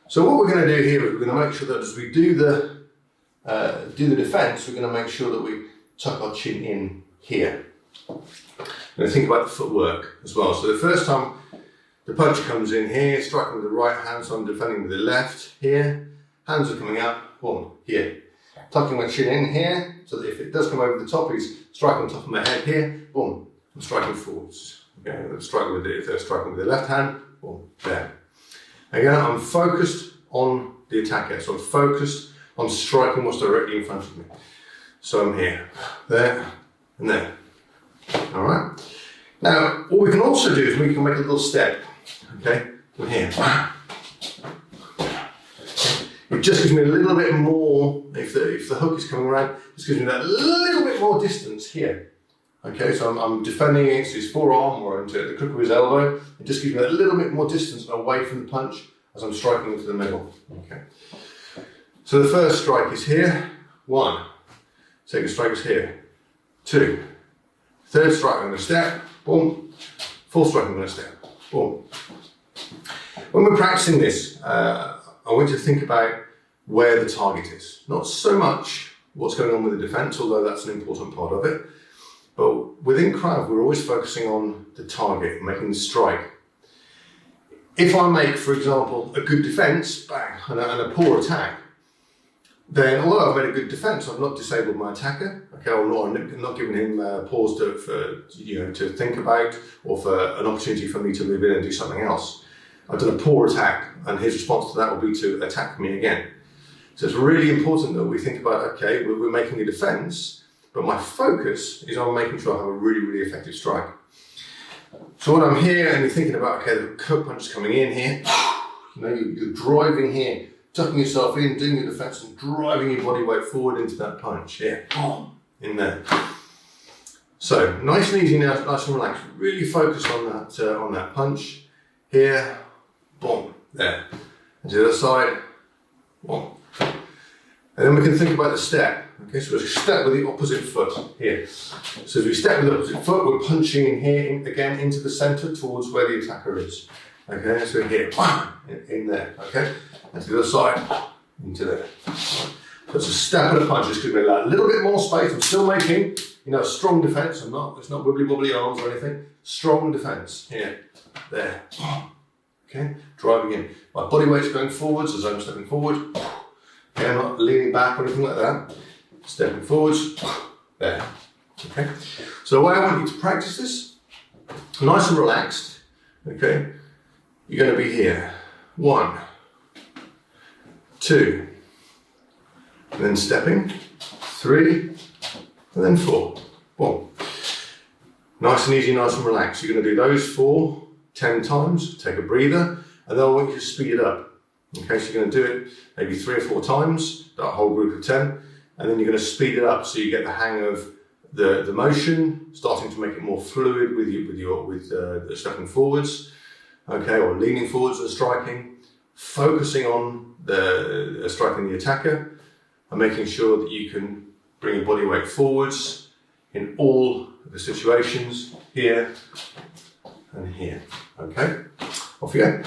So what we're going to do here is we're going to make sure that as we do the defense, we're going to make sure that we tuck our chin in here. We're going to think about the footwork as well. So the first time the punch comes in here, striking with the right hand, so I'm defending with the left here. Hands are coming up, boom, here. Tucking my chin in here, so that if it does come over the top, he's striking on top of my head here, boom, I'm striking forwards. Okay, if they're striking with the left hand, boom, there. Again, I'm focused on the attacker, so I'm focused on striking what's directly in front of me. So I'm here, there, and there. All right. Now, what we can also do is we can make a little step. Okay, from here. It just gives me a little bit more, if the hook is coming around, it just gives me that little bit more distance here. Okay, so I'm defending against his forearm or into the crook of his elbow. It just gives me that little bit more distance away from the punch as I'm striking into the middle. Okay. So the first strike is here, 1. Second strike is here, 2. Third strike, I'm going to step, boom. Fourth strike, I'm going to step, boom. When we're practicing this, I want you to think about where the target is. Not so much what's going on with the defense, although that's an important part of it. But within Krav, we're always focusing on the target, making the strike. If I make, for example, a good defense, bang, and a poor attack, then although I've made a good defense, I've not disabled my attacker. Okay, I'm not giving him pause to think about, or for an opportunity for me to move in and do something else. I've done a poor attack, and his response to that will be to attack me again. So it's really important that we think about, okay, we're making a defense, but my focus is on making sure I have a really, really effective strike. So when I'm here and you're thinking about, okay, the hook punch is coming in here, you're driving here, tucking yourself in, doing your defense and driving your body weight forward into that punch here, in there. So nice and easy now, nice and relaxed. Really focus on that punch here, boom, there. And to the other side, boom. And then we can think about the step. Okay, so we'll step with the opposite foot here. So as we step with the opposite foot, we're punching in here, again, into the center towards where the attacker is. Okay, so here, in there, okay? And to the other side, into there. So it's a step and a punch. Just give me a little bit more space. I'm still making, a strong defense. It's not wibbly wobbly arms or anything. Strong defense, here, there. Okay, driving in. My body weight's going forwards as I'm stepping forward. Okay, I'm not leaning back or anything like that. Stepping forwards, there. Okay, so the way I want you to practice this, nice and relaxed, okay, you're going to be here. 1, 2, and then stepping, 3, and then 4. Boom. Nice and easy, nice and relaxed. You're going to do those 4, 10 times, take a breather, and then I want you to speed it up. Okay, so you're going to do it maybe 3 or 4 times, that whole group of 10, and then you're going to speed it up so you get the hang of the motion, starting to make it more fluid with stepping forwards, okay, or leaning forwards and striking, focusing on striking the attacker, and making sure that you can bring your body weight forwards in all the situations, here and here. Okay, off you go.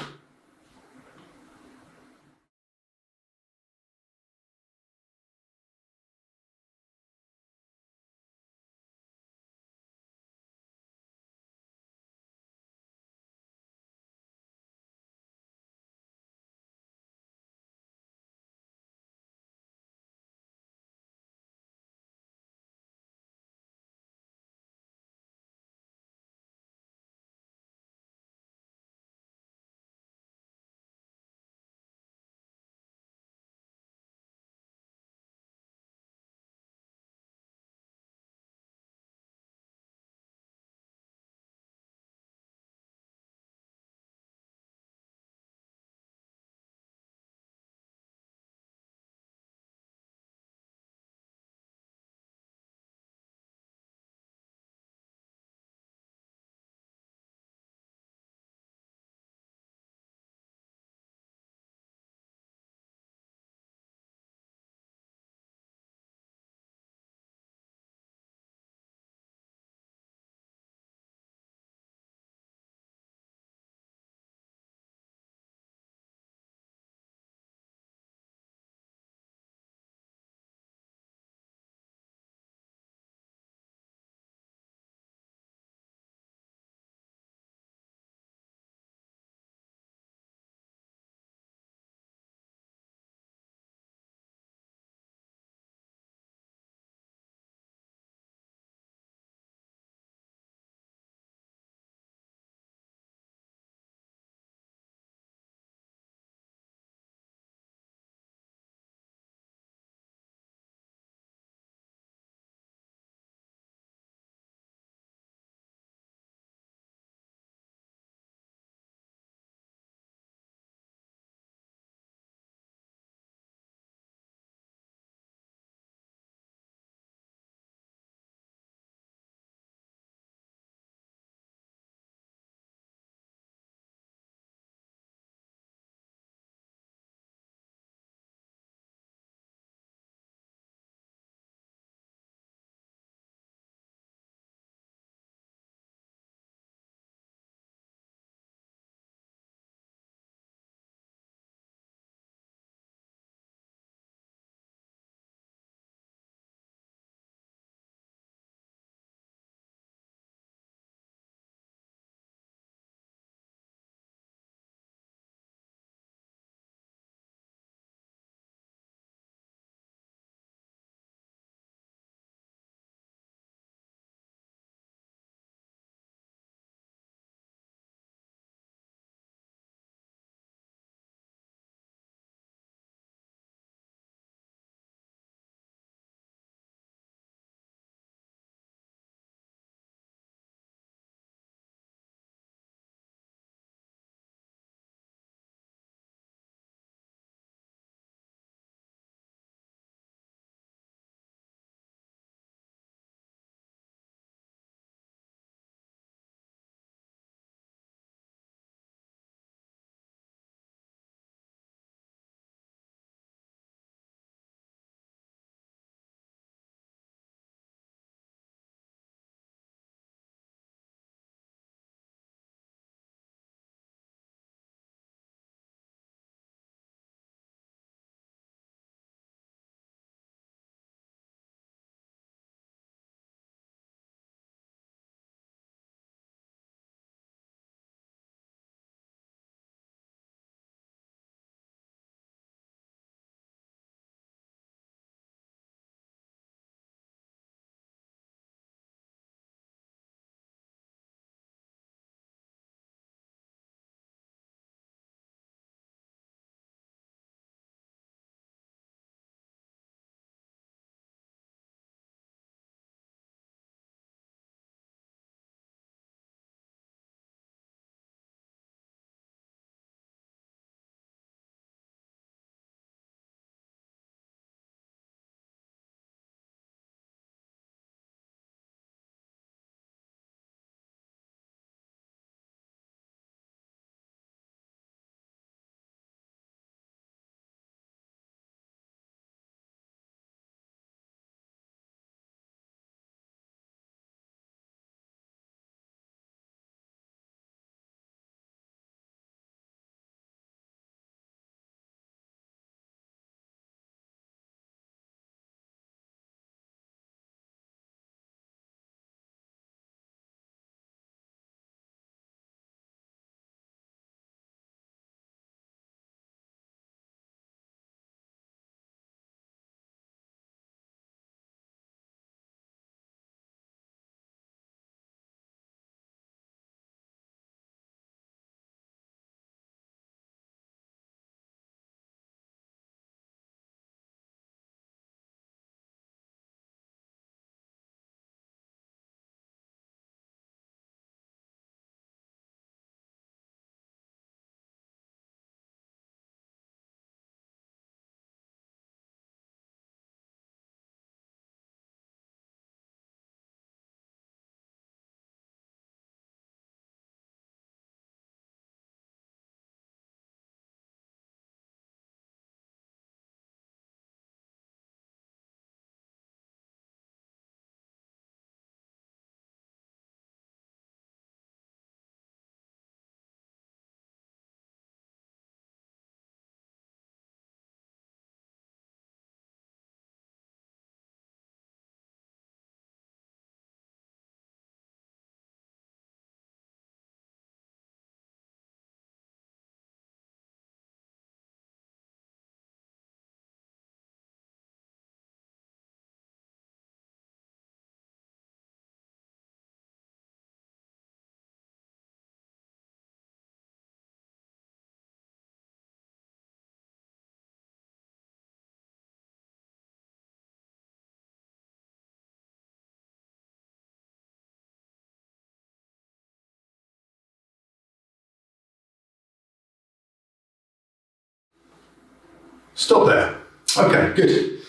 Stop there. Okay, good.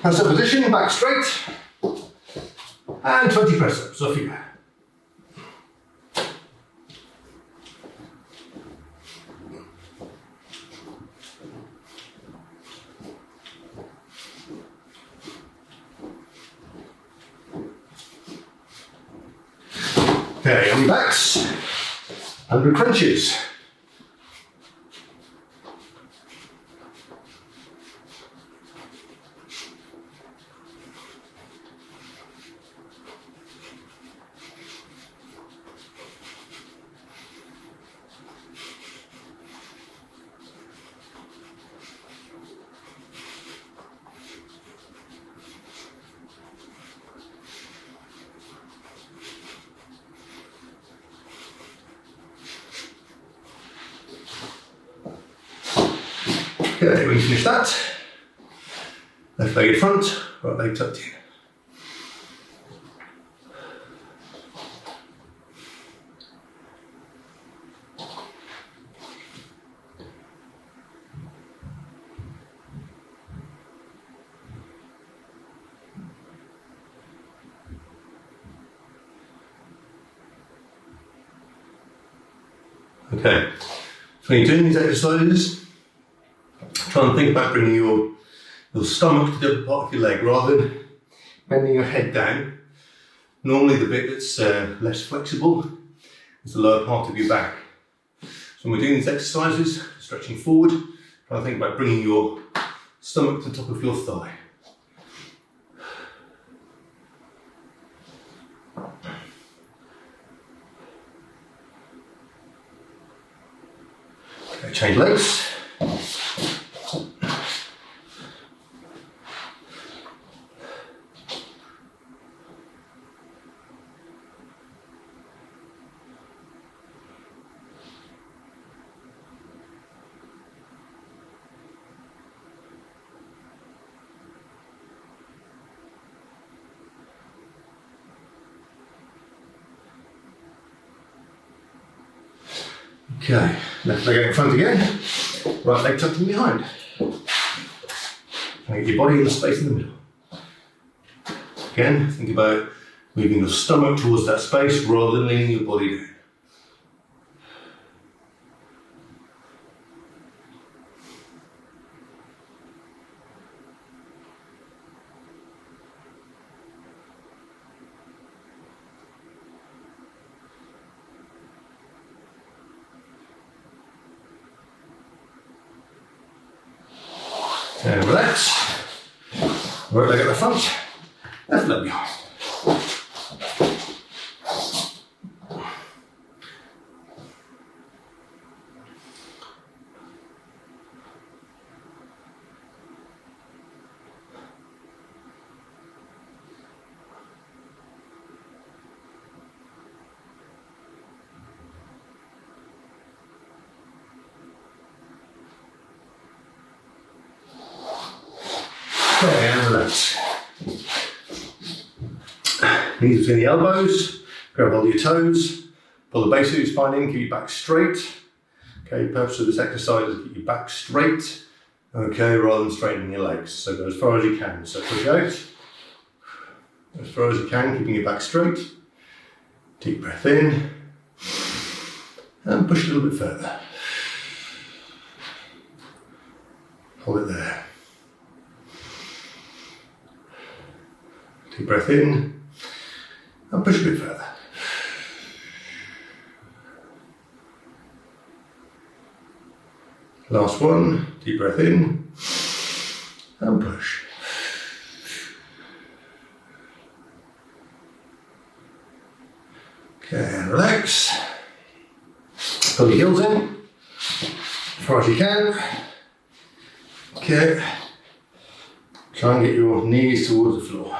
Hands up position, back straight. And 20 press ups, off you go. Okay, on your backs, 100 crunches. Okay, when you finish that, left leg in front, right leg tucked in. Okay, so when you're doing these exercises, try and think about bringing your stomach to the upper part of your leg rather than bending your head down. Normally the bit that's less flexible is the lower part of your back. So when we're doing these exercises, stretching forward, try and think about bringing your stomach to the top of your thigh. Okay, change legs. Okay, left leg out in front again, right leg tucked in behind. And get your body in the space in the middle. Again, think about moving your stomach towards that space rather than leaning your body down. And relax. Right leg at the front, left leg behind. Okay, and relax. Knees between the elbows, grab hold of your toes, pull the base of your spine in, keep your back straight. Okay, the purpose of this exercise is to keep your back straight, okay, rather than straightening your legs. So go as far as you can. So push out, as far as you can, keeping your back straight. Deep breath in, and push a little bit further. Hold it there. Deep breath in, and push a bit further. Last one, deep breath in, and push. Okay, and relax. Pull your heels in, as far as you can. Okay, try and get your knees towards the floor.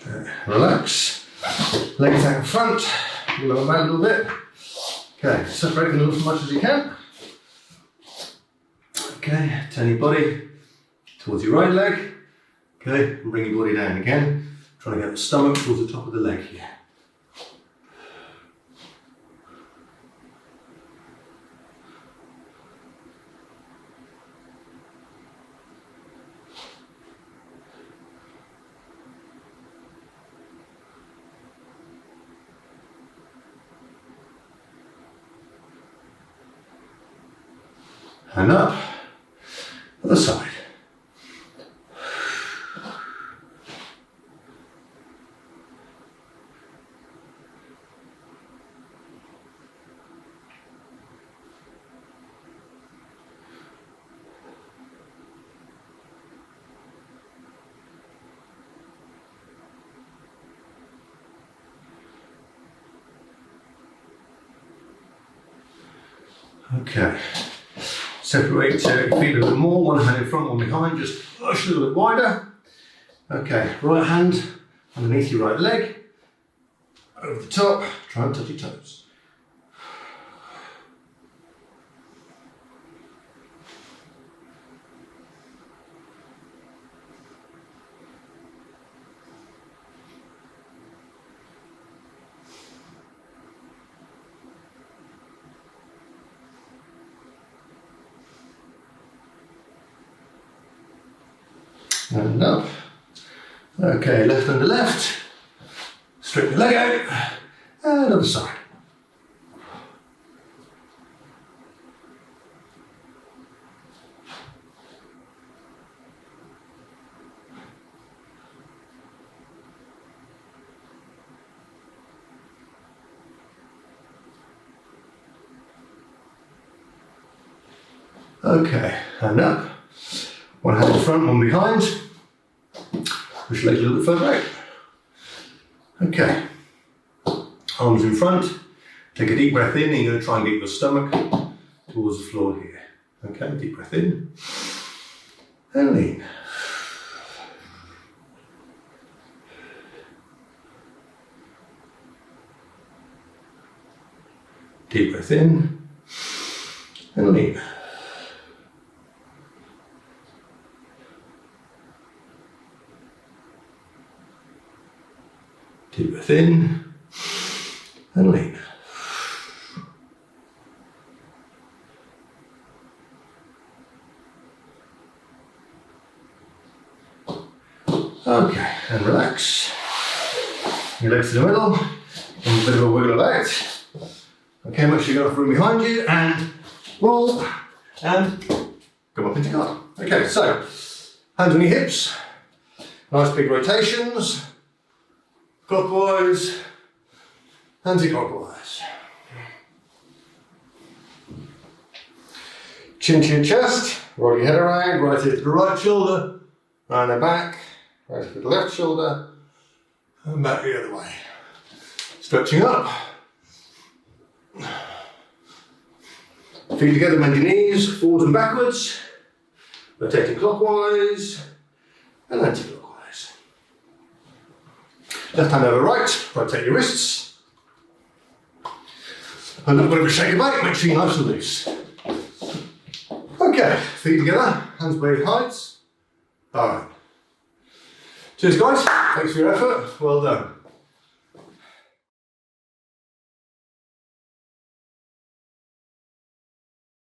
Okay, relax. Legs out in front, lower back a little bit. Okay, separate them as much as you can. Okay, turn your body towards your right leg. Okay, and bring your body down again. Trying to get the stomach towards the top of the leg here. And up, other side. Okay. Separate your feet a little more, one hand in front, one behind, just push a little bit wider. Okay, right hand underneath your right leg, over the top, try and touch your toes. And up. Okay, left under left. Straighten the leg out. And other side. Okay, and up. One hand in front, one behind. Push your legs a little bit further out. Okay. Arms in front. Take a deep breath in and you're going to try and get your stomach towards the floor here. Okay, deep breath in. And lean. Deep breath in. And lean. Deep breath in and lean. Okay, and relax. Your legs to the middle, and a bit of a wiggle about. Okay, make sure you've got enough room behind you, and roll, and come up into guard. Okay, so, hands on your hips, nice big rotations. Clockwise, anti-clockwise. Chin to your chest, roll your head around, right hip to the right shoulder, round the back, right hip to the left shoulder, and back the other way. Stretching up. Feet together, bend your knees, forwards and backwards, rotating clockwise and anti-clockwise. Left hand over right, rotate your wrists. A little bit of a shake about, make sure you're nice and loose. Okay, feet together, hands by your heights. Alright. Cheers guys, thanks for your effort, well done.